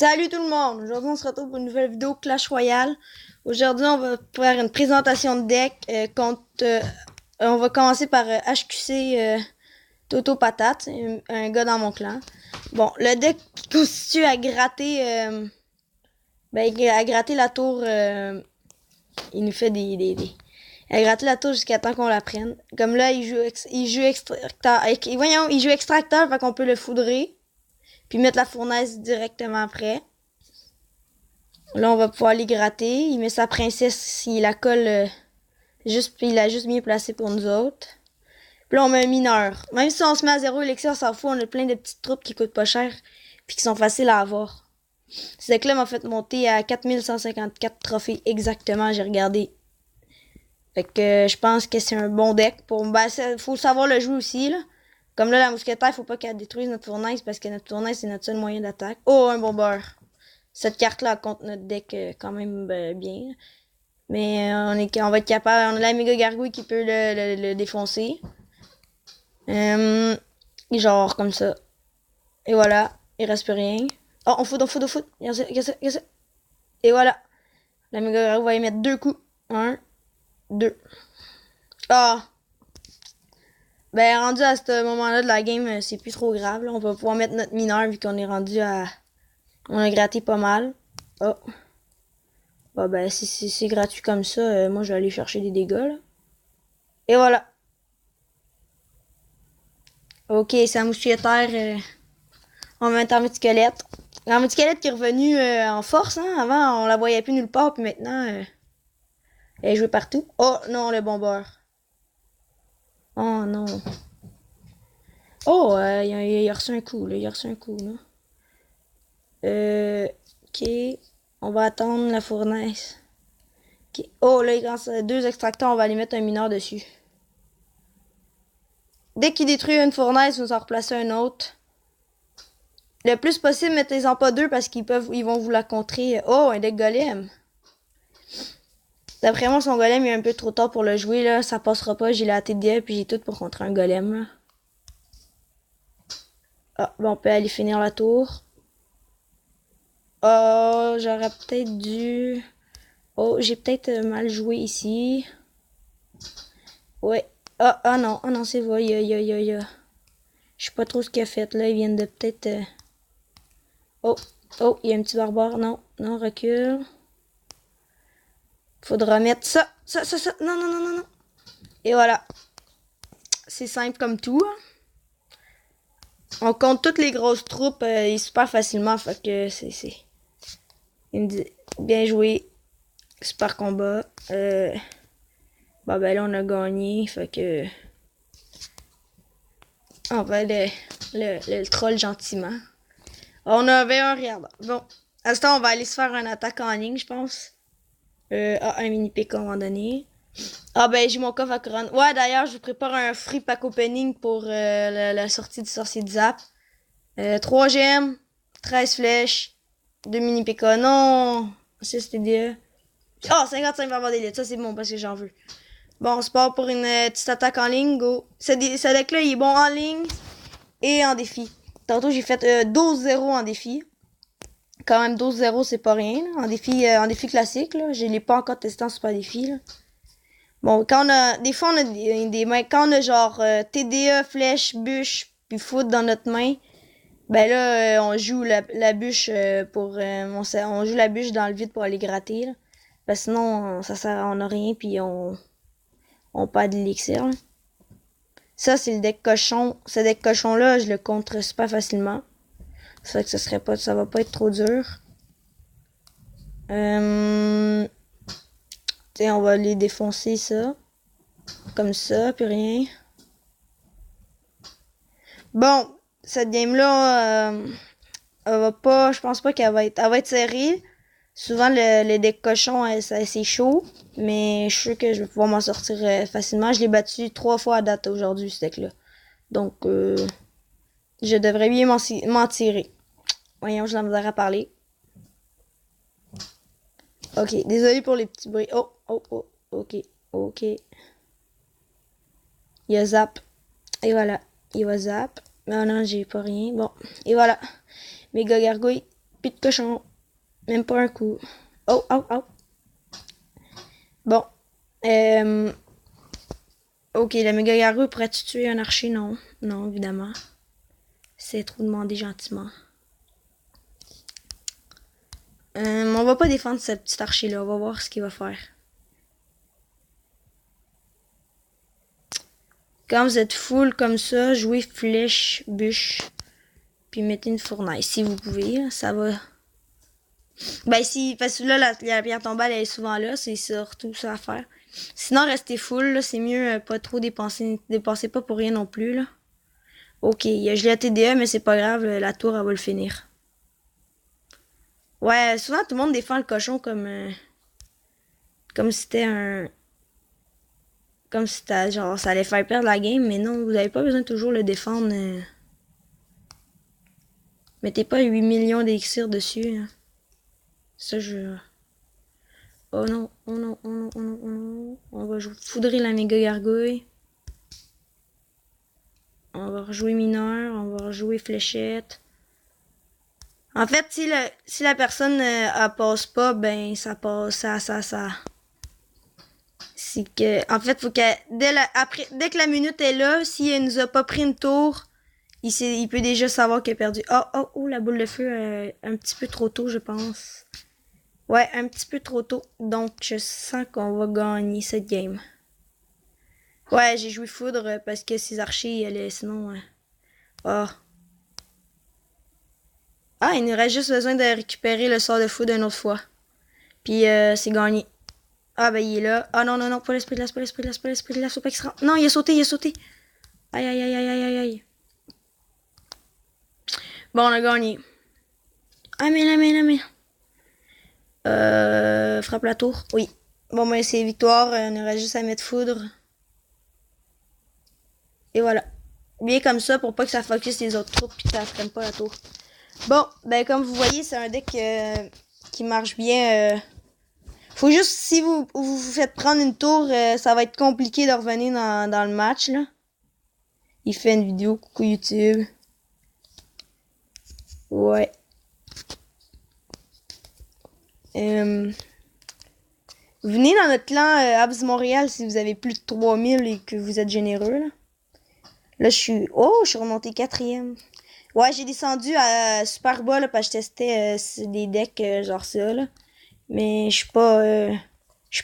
Salut tout le monde! Aujourd'hui, on se retrouve pour une nouvelle vidéo Clash Royale. Aujourd'hui, on va faire une présentation de deck on va commencer par HQC Toto Patate, un gars dans mon clan. Bon, le deck qui constitue à gratter la tour, il nous fait à gratter la tour jusqu'à temps qu'on la prenne. Comme là, il joue extracteur. Voyons, il joue extracteur, fait qu'on peut le foudrer. Puis mettre la fournaise directement après. Là, on va pouvoir les gratter. Il met sa princesse, il la colle il l'a juste bien placé pour nous autres. Puis là, on met un mineur. Même si on se met à 0 élixir, on s'en fout. On a plein de petites troupes qui coûtent pas cher puis qui sont faciles à avoir. Ce deck-là m'a fait monter à 4154 trophées exactement, j'ai regardé. Fait que je pense que c'est un bon deck. Faut savoir le jouer aussi, là. Comme là, la mousquetaire, faut pas qu'elle détruise notre fournaise parce que notre fournaise, c'est notre seul moyen d'attaque. Oh, un bomber. Cette carte-là contre notre deck quand même bien. Mais on va être capable. On a la méga gargouille qui peut le défoncer. Genre comme ça. Et voilà. Il reste plus rien. Oh, on fout. Et voilà. La méga gargouille va y mettre 2 coups. 1, 2. Ah. Ben, rendu à ce moment-là de la game, c'est plus trop grave. Là. On va pouvoir mettre notre mineur vu qu'on est rendu à... On a gratté pas mal. Oh. Bah ben, si c'est gratuit comme ça, moi je vais aller chercher des dégâts, là. Et voilà. Ok, c'est un mousquetaire. On va mettre un petit squelette. Un petit squelette qui est revenu en force, hein. Avant, on la voyait plus nulle part, puis maintenant, elle est jouée partout. Oh non, le bombeur. Oh non. Oh, il a reçu un coup, là. Il a reçu un coup, là. Ok. On va attendre la fournaise. Okay. Oh, là, il reste 2 extracteurs, on va aller mettre un mineur dessus. Dès qu'il détruit une fournaise, nous en replacer un autre. Le plus possible, mettez-en pas 2 parce ils vont vous la contrer. Oh, un deck golem. D'après moi, son golem est un peu trop tard pour le jouer, là. Ça passera pas. J'ai la TDE puis j'ai tout pour contrer un golem, là. Ah, bon, on peut aller finir la tour. Oh, j'aurais peut-être dû... Oh, j'ai peut-être mal joué ici. Ouais. Ah non, c'est vrai. Je sais pas trop ce qu'il a fait, là. Ils viennent de peut-être... Oh, il y a un petit barbare. Non, recule. Faudra mettre ça. Non. Et voilà. C'est simple comme tout. On compte toutes les grosses troupes super facilement. Fait que c'est... Bien joué. Super combat. Bon ben là on a gagné. Fait que... On va le troll gentiment. On avait un regarde. Bon. À ce temps, on va aller se faire une attaque en ligne, je pense. Un mini pick à un moment donné. Ah ben j'ai mon coffre à couronne. Ouais d'ailleurs je vous prépare un free pack opening pour la sortie du sorcier de Zap. 3 gemmes, 13 flèches, 2 mini PK. Non, 6 TDE. Oh 55 barres d'élite, ça c'est bon parce que j'en veux. Bon on se part pour une petite attaque en ligne, go. Ce deck là il est bon en ligne et en défi. Tantôt j'ai fait 12-0 en défi. Quand même 12-0 c'est pas rien là. En défi classique là. Je l'ai pas encore testé en super défi là. Bon, des fois, on a des mains, quand on a genre TDE, flèche, bûche, puis foot dans notre main, ben là, on joue la bûche on joue la bûche dans le vide pour aller gratter, là. Parce que sinon, ça sert à rien, puis on perd de l'élixir, là. Ça, c'est le deck cochon. Ce deck cochon-là, je le contre super facilement. Ça fait que ça va pas être trop dur. On va les défoncer, ça. Comme ça, puis rien. Bon, cette game-là, je pense pas elle va être serrée. Souvent, les decks cochons, c'est chaud. Mais je suis sûr que je vais pouvoir m'en sortir facilement. Je l'ai battu 3 fois à date aujourd'hui, ce deck-là. Donc, je devrais bien m'en tirer. Voyons, je la misère à parler. Ok, désolé pour les petits bruits. Ok. Il y a zap. Et voilà, il va zap. Mais non, j'ai pas rien. Bon, et voilà. Méga gargouille. Plus de cochon. Même pas un coup. Oh, oh, oh. Bon. Ok, la méga garou pourrait-tu tuer un archer? Non. Non, évidemment. C'est trop demandé gentiment. On va pas défendre ce petit archer-là. On va voir ce qu'il va faire. Quand vous êtes full comme ça, jouez flèche, bûche. Puis mettez une fournaise si vous pouvez. Ça va. Ben si, parce que là, la pierre tombale, elle est souvent là. C'est surtout ça à faire. Sinon, restez full. C'est mieux pas trop dépenser. Dépensez pas pour rien non plus. Là. Ok, il a gelé à TDE, mais c'est pas grave. La tour, elle va le finir. Ouais, souvent, tout le monde défend le cochon comme si c'était un... Comme si c'était, genre, ça allait faire perdre la game, mais non, vous avez pas besoin de toujours le défendre. Mettez pas 8 millions d'élixir dessus. Hein. Ça, je... Oh non, oh non, oh non, oh non, oh non. On va foudrer la méga gargouille. On va rejouer mineur, on va rejouer fléchette. En fait, si la personne elle passe pas, ben ça passe, ça. C'est que, en fait, faut que dès que la minute est là, s'il nous a pas pris une tour, il peut déjà savoir qu'il a perdu. Oh, la boule de feu, un petit peu trop tôt, je pense. Ouais, un petit peu trop tôt. Donc, je sens qu'on va gagner cette game. Ouais, j'ai joué foudre parce que ces archers, ils allaient sinon... Oh. Ah, il nous reste juste besoin de récupérer le sort de foudre une autre fois. Puis, c'est gagné. Ah, ben, il est là. Ah, non, non, non, pas l'esprit de glace, pas l'esprit de glace, pas l'esprit de glace, faut pas qu'il se rende. Non, il a sauté, il a sauté. Aïe, aïe, aïe, aïe, aïe, aïe, aïe. Bon, on a gagné. Ah, mais. Frappe la tour. Oui. Bon, ben, c'est victoire. On aurait juste à mettre foudre. Et voilà. Bien comme ça pour pas que ça focus les autres troupes puis que ça freine pas la tour. Bon, ben, comme vous voyez, c'est un deck qui marche bien. Faut juste, si vous faites prendre une tour, ça va être compliqué de revenir dans le match, là. Il fait une vidéo, coucou YouTube. Ouais. Venez dans notre clan Abs Montréal si vous avez plus de 3000 et que vous êtes généreux, là. Là, je suis remonté 4e. Ouais, j'ai descendu à super bas, là, parce que je testais des decks genre ça, là. Mais je suis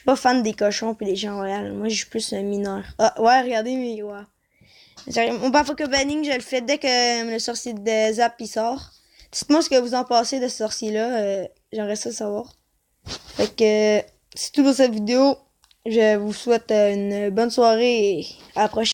pas fan des cochons pis des gens royaux. Moi, je suis plus un mineur. Ah, ouais, regardez, mais ouais. Mon Bafaka Banning, je le fais dès que le sorcier de Zap il sort. Dites-moi ce que vous en pensez de ce sorcier-là. J'aimerais ça savoir. Fait que c'est tout pour cette vidéo. Je vous souhaite une bonne soirée et à la prochaine.